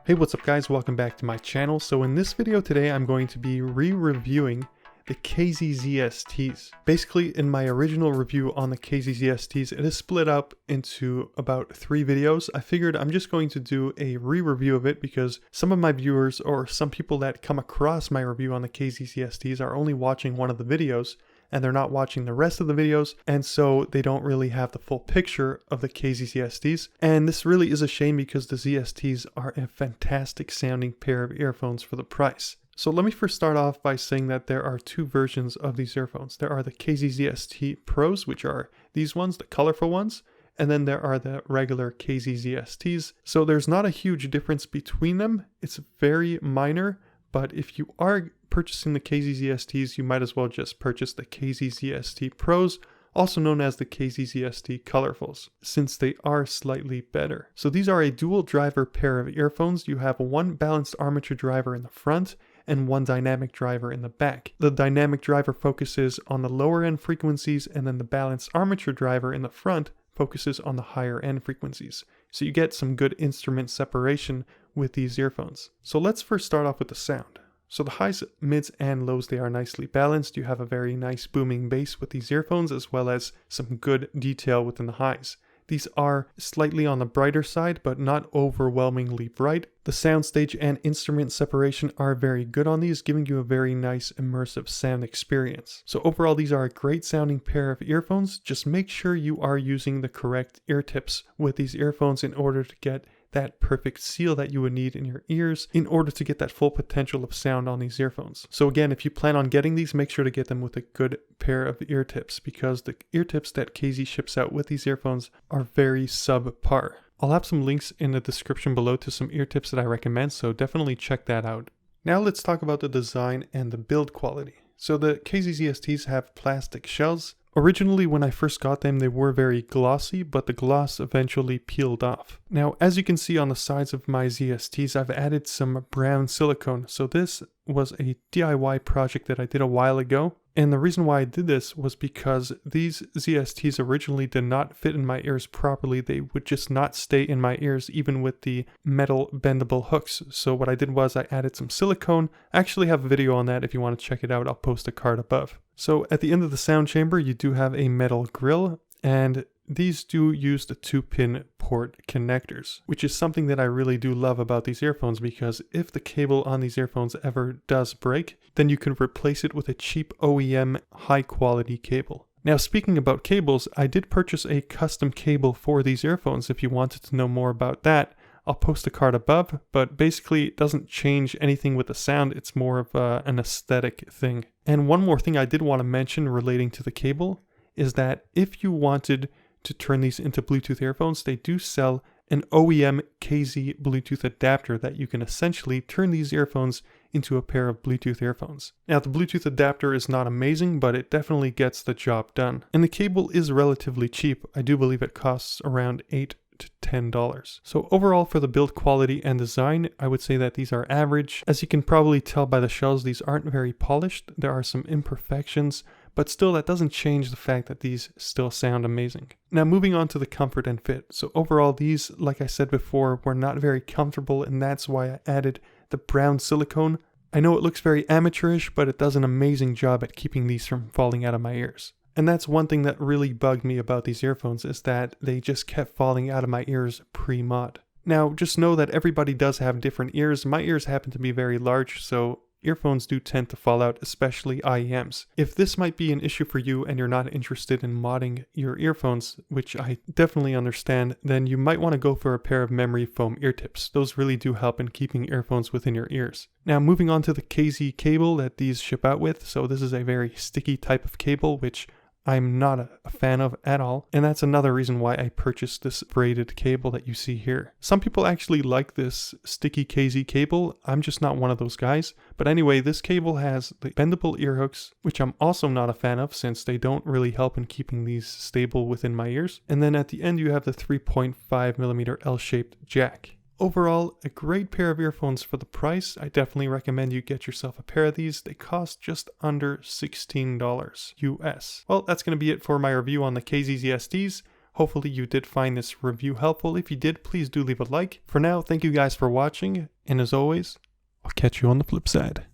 Hey, what's up guys, welcome back to my channel. So in this video today I'm going to be re-reviewing the KZ ZSTs. Basically, in my original review on the KZ ZSTs, it is split up into about 3 videos. I figured I'm just going to do a re-review of it because some of my viewers or some people that come across my review on the KZ ZSTs are only watching one of the videos and they're not watching the rest of the videos, and so they don't really have the full picture of the KZ ZSTs. And this really is a shame because the ZSTs are a fantastic sounding pair of earphones for the price. So let me first start off by saying that there are 2 versions of these earphones. There are the KZ ZST Pros, which are these ones, the colorful ones, and then there are the regular KZ ZSTs. So there's not a huge difference between them. It's very minor, but if you are purchasing the KZ ZSTs, you might as well just purchase the KZ ZST Pros, also known as the KZ ZST Colorfuls, since they are slightly better. So these are a dual driver pair of earphones. You have one balanced armature driver in the front and one dynamic driver in the back. The dynamic driver focuses on the lower end frequencies, and then the balanced armature driver in the front focuses on the higher end frequencies. So you get some good instrument separation with these earphones. So let's first start off with the sound. So the highs, mids, and lows, they are nicely balanced. You have a very nice booming bass with these earphones, as well as some good detail within the highs. These are slightly on the brighter side, but not overwhelmingly bright. The soundstage and instrument separation are very good on these, giving you a very nice immersive sound experience. So overall, these are a great sounding pair of earphones. Just make sure you are using the correct ear tips with these earphones in order to get that perfect seal that you would need in your ears in order to get that full potential of sound on these earphones. So again, if you plan on getting these, make sure to get them with a good pair of ear tips, because the ear tips that KZ ships out with these earphones are very subpar. I'll have some links in the description below to some ear tips that I recommend, so definitely check that out. Now let's talk about the design and the build quality. So the KZ ZSTs have plastic shells. Originally, when I first got them, they were very glossy, but the gloss eventually peeled off. Now, as you can see on the sides of my ZSTs, I've added some brown silicone. So this was a DIY project that I did a while ago. And the reason why I did this was because these ZSTs originally did not fit in my ears properly. They would just not stay in my ears, even with the metal bendable hooks. So what I did was I added some silicone. I actually have a video on that if you want to check it out. I'll post a card above. So at the end of the sound chamber, you do have a metal grill, and these do use the 2-pin port connectors, which is something that I really do love about these earphones, because if the cable on these earphones ever does break, then you can replace it with a cheap OEM high quality cable. Now, speaking about cables, I did purchase a custom cable for these earphones. If you wanted to know more about that, I'll post a card above, but basically it doesn't change anything with the sound. It's more of an aesthetic thing. And one more thing I did want to mention relating to the cable is that if you wanted to turn these into Bluetooth earphones, they do sell an OEM KZ Bluetooth adapter that you can essentially turn these earphones into a pair of Bluetooth earphones. Now, the Bluetooth adapter is not amazing, but it definitely gets the job done. And the cable is relatively cheap. I do believe it costs around $8 to $10. So overall, for the build quality and design, I would say that these are average. As you can probably tell by the shells, these aren't very polished. There are some imperfections, but still that doesn't change the fact that these still sound amazing. Now moving on to the comfort and fit. So overall, these, like I said before, were not very comfortable, and that's why I added the brown silicone. I know it looks very amateurish, but it does an amazing job at keeping these from falling out of my ears. And that's one thing that really bugged me about these earphones, is that they just kept falling out of my ears pre-mod. Now just know that everybody does have different ears. My ears happen to be very large, so earphones do tend to fall out, especially IEMs. If this might be an issue for you and you're not interested in modding your earphones, which I definitely understand, then you might want to go for a pair of memory foam ear tips. Those really do help in keeping earphones within your ears. Now moving on to the KZ cable that these ship out with. So this is a very sticky type of cable, which I'm not a fan of at all, and that's another reason why I purchased this braided cable that you see here. Some people actually like this sticky KZ cable. I'm just not one of those guys. But anyway, this cable has the bendable ear hooks, which I'm also not a fan of since they don't really help in keeping these stable within my ears. And then at the end you have the 3.5mm L-shaped jack. Overall, a great pair of earphones for the price. I definitely recommend you get yourself a pair of these. They cost just under $16 US. Well, that's going to be it for my review on the KZ ZSTs. Hopefully you did find this review helpful. If you did, please do leave a like. For now, thank you guys for watching, and as always, I'll catch you on the flip side.